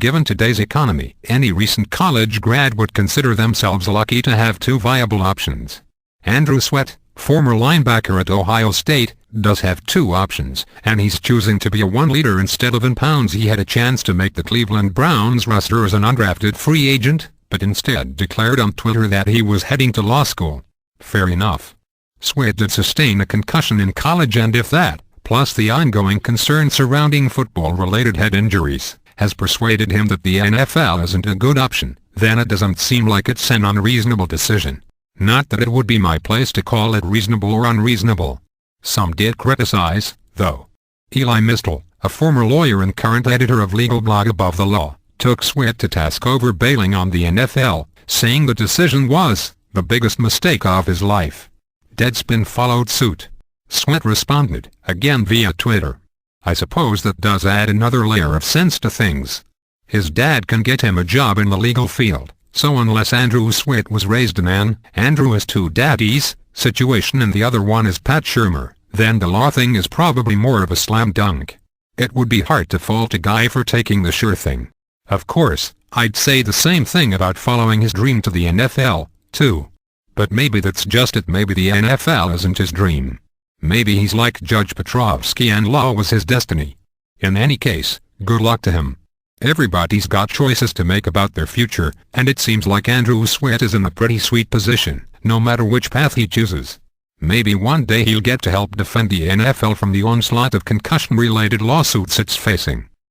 given today's economy, any recent college grad would consider themselves lucky to have two viable options. Andrew Sweat, former linebacker at Ohio State, does have two options, and he's choosing to be a one-leader instead of in pounds. He had a chance to make the Cleveland Browns roster as an undrafted free agent, but instead declared on Twitter that he was heading to law school. Fair enough. Sweat did sustain a concussion in college, and if that, plus the ongoing concern surrounding football-related head injuries, has persuaded him that the NFL isn't a good option, then it doesn't seem like it's an unreasonable decision. Not that it would be my place to call it reasonable or unreasonable. Some did criticize, though. Eli Mistel, a former lawyer and current editor of legal blog Above the Law, took Sweat to task over bailing on the NFL, saying the decision was the biggest mistake of his life. Deadspin followed suit. Sweat responded, again via Twitter. I suppose that does add another layer of sense to things. His dad can get him a job in the legal field, so unless Andrew Sweat was raised in an Andrew has two daddies situation and the other one is Pat Shermer, then the law thing is probably more of a slam dunk. It would be hard to fault a guy for taking the sure thing. Of course, I'd say the same thing about following his dream to the NFL, too. But maybe that's just it. Maybe the NFL isn't his dream. Maybe he's like Judge Petrovsky and law was his destiny. In any case, good luck to him. Everybody's got choices to make about their future, and it seems like Andrew Sweat is in a pretty sweet position, no matter which path he chooses. Maybe one day he'll get to help defend the NFL from the onslaught of concussion-related lawsuits it's facing.